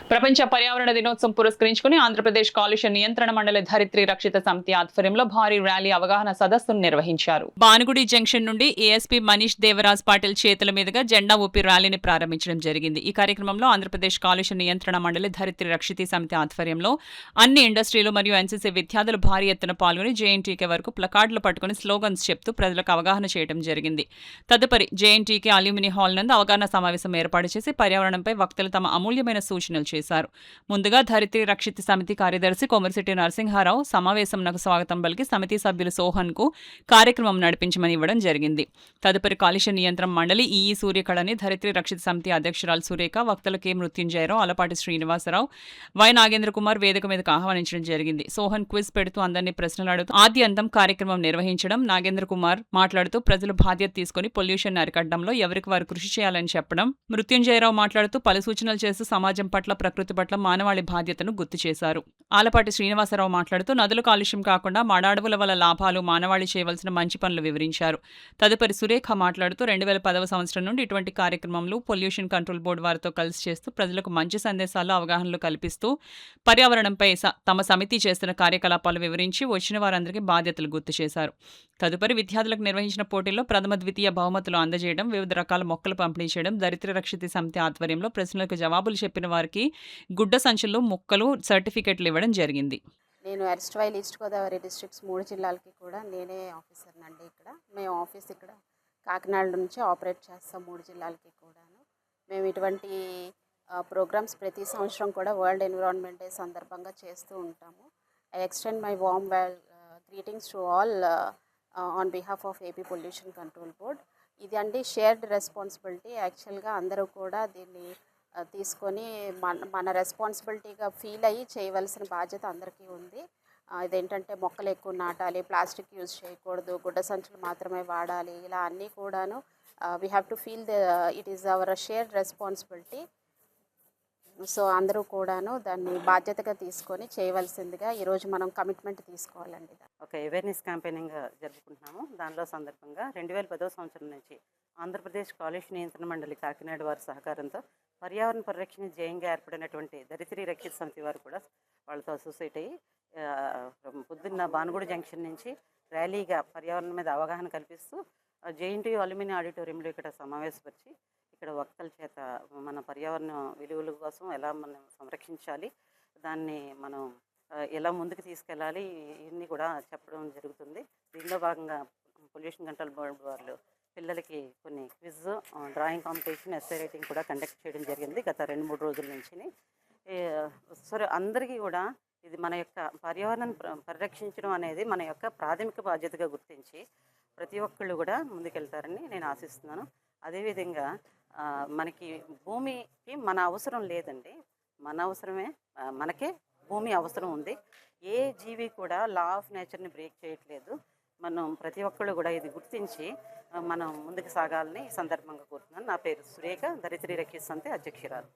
ప్రపంచ పర్యావరణ దినోత్సవం పురస్కరించుకుని ఆంధ్రప్రదేశ్ కాలుష్య నియంత్రణ మండలి ధరిత్రి రక్షిత సమితి ఆధ్వర్యంలో భారీ ర్యాలీ అవగాహన సదస్సును నిర్వహించారు. బానుగుడి జంక్షన్ నుండి ఏఎస్పీ మనీష్ దేవరాజ్ పాటిల్ చేతుల మీదుగా జెండా ఊపి ర్యాలీని ప్రారంభించడం జరిగింది. ఈ కార్యక్రమంలో ఆంధ్రప్రదేశ్ కాలుష్య నియంత్రణ మండలి ధరిత్రి రక్షిత సమితి ఆధ్వర్యంలో అన్ని ఇండస్ట్రీలు మరియు ఎన్సీసీ విద్యార్థులు భారీ ఎత్తున పాల్గొని జేఎన్టీకే వరకు ప్లకార్డులు పట్టుకుని స్లోగన్స్ చెప్తూ ప్రజలకు అవగాహన చేయడం జరిగింది. తదుపరి జేఎన్టీకే అల్యూమిని హాల్ నందు అవగాహన సమావేశం ఏర్పాటు చేసి పర్యావరణంపై వక్తలు తమ అమూల్యమైన సూచనలు చేశారు. ముందుగా ధరిత్రి రక్షిత సమితి కార్యదర్శి కొమరిశెట్టి నరసింహారావు సమావేశంకు స్వాగతం పలికి సమితి సభ్యులు సోహన్ కు కార్యక్రమం నడిపించమని ఇవ్వడం జరిగింది. తదుపరి కాలుష్య నియంత్రణ మండలి ఈఈ సూర్యకళని ధరిత్రి రక్షిత సమితి అధ్యక్షురాలు సురేఖ, వక్తలు కె మృత్యుంజయరావు, అలపాటి శ్రీనివాసరావు, వై నాగేంద్ర కుమార్ వేదిక మీదకు ఆహ్వానించడం జరిగింది. సోహన్ క్విజ్ పెడుతూ అందరినీ ప్రశ్నలు అడుగుతూ ఆద్యంతం కార్యక్రమం నిర్వహించడం, నాగేంద్ర కుమార్ మాట్లాడుతూ ప్రజలు బాధ్యత తీసుకుని పొల్యూషన్ అరికట్టడంలో ఎవరికి వారు కృషి చేయాలని చెప్పడం, మృత్యుంజయరావు మాట్లాడుతూ పలు సూచనలు చేస్తూ సమాజం పట్ల ప్రకృతి పట్ల మానవాళి బాధ్యతను గుర్తు చేశారు. ఆలపాటి శ్రీనివాసరావు మాట్లాడుతూ నదుల కాలుష్యం కాకుండా మాడాడవుల వల్ల లాభాలు, మానవాళి చేయవలసిన మంచి పనులు వివరించారు. తదుపరి సురేఖ మాట్లాడుతూ 2010 సంవత్సరం నుండి ఇటువంటి కార్యక్రమంలో పొల్యూషన్ కంట్రోల్ బోర్డు వారితో కలిసి చేస్తూ ప్రజలకు మంచి సందేశాలు, అవగాహనలు కల్పిస్తూ పర్యావరణంపై తమ సమితి చేస్తున్న కార్యకలాపాలు వివరించి వచ్చిన వారందరికీ బాధ్యతలు గుర్తు చేశారు. తదుపరి విద్యార్థులకు నిర్వహించిన పోటీల్లో ప్రథమ, ద్వితీయ బహుమతులు అందజేయడం, వివిధ రకాల మొక్కలు పంపిణీ చేయడం, ధరిత్రి రక్షిత సమితి ఆధ్వర్యంలో ప్రశ్నలకు జవాబులు చెప్పిన వారికి గుడ్డ సంచులు, మొక్కలు, సర్టిఫికెట్లు ఇవ్వడం జరిగింది. నేను ఎర్స్ట్వైల్ ఈస్ట్ గోదావరి డిస్ట్రిక్ట్స్ 3 జిల్లాలకి కూడా నేనే ఆఫీసర్నండి. మేము ఆఫీస్ ఇక్కడ కాకినాడ నుంచి ఆపరేట్ చేస్తాం 3 జిల్లాలకి కూడాను. మేము ఇటువంటి ప్రోగ్రామ్స్ ప్రతి సంవత్సరం కూడా వరల్డ్ ఎన్విరాన్మెంట్ డే సందర్భంగా చేస్తూ ఉంటాము. I extend my warm greetings to all on behalf of AP pollution control board. ఇది అండి షేర్డ్ రెస్పాన్సిబిలిటీ. యాక్చువల్గా అందరూ కూడా దీన్ని తీసుకొని మన రెస్పాన్సిబిలిటీగా ఫీల్ అయ్యి చేయవలసిన బాధ్యత అందరికీ ఉంది. ఇదేంటంటే మొక్కలు ఎక్కువ నాటాలి, ప్లాస్టిక్ యూజ్ చేయకూడదు, గుడ్డ సంచులు మాత్రమే వాడాలి, ఇలా అన్నీ కూడాను we have to feel it is our shared responsibility. So అందరూ కూడాను దాన్ని బాధ్యతగా తీసుకొని చేయవలసిందిగా ఈరోజు మనం కమిట్మెంట్ తీసుకోవాలండి. ఒక అవేర్నెస్ క్యాంపెయినింగ్ జరుపుకుంటున్నాము. దానిలో సందర్భంగా 2010 సంవత్సరం నుంచి ఆంధ్రప్రదేశ్ కాలుష్య నియంత్రణ మండలి కాకినాడ వారి సహకారంతో పర్యావరణ పరిరక్షణ ధ్యేయంగా ఏర్పడినటువంటి ధరిత్రి రక్షిత సమితి వారు కూడా వాళ్ళతో అసోసియేట్ అయ్యి పొద్దున్న బానుగూడ జంక్షన్ నుంచి ర్యాలీగా పర్యావరణం మీద అవగాహన కల్పిస్తూ జేఎన్టీయూ అల్యూమిని ఆడిటోరియంలో ఇక్కడ సమావేశపరిచి ఇక్కడ వక్తల చేత మన పర్యావరణ విలువల కోసం ఎలా మనం సంరక్షించాలి, దాన్ని మనం ఎలా ముందుకు తీసుకెళ్ళాలి, ఇవన్నీ కూడా చెప్పడం జరుగుతుంది. దీనిలో భాగంగా పొల్యూషన్ కంట్రోల్ బోర్డు వాళ్ళు పిల్లలకి కొన్ని quiz, drawing competition, essay writing కూడా కండక్ట్ చేయడం జరిగింది గత 2-3 రోజుల నుంచి. సరే, అందరికీ కూడా ఇది మన యొక్క పర్యావరణాన్ని పరిరక్షించడం అనేది మన యొక్క ప్రాథమిక బాధ్యతగా గుర్తించి ప్రతి ఒక్కళ్ళు కూడా ముందుకెళ్తారని నేను ఆశిస్తున్నాను. అదేవిధంగా మనకి భూమికి మన అవసరం లేదండి, మన అవసరమే మనకే భూమి అవసరం ఉంది. ఏ జీవి కూడా లా ఆఫ్ నేచర్ని బ్రేక్ చేయట్లేదు. మనం ప్రతి ఒక్కళ్ళు కూడా ఇది గుర్తించి మనం ముందుకు సాగాలని ఈ సందర్భంగా కోరుతున్నాను. నా పేరు సురేఖ, ధరిత్రి రక్షిత సమితి అధ్యక్షురాలు.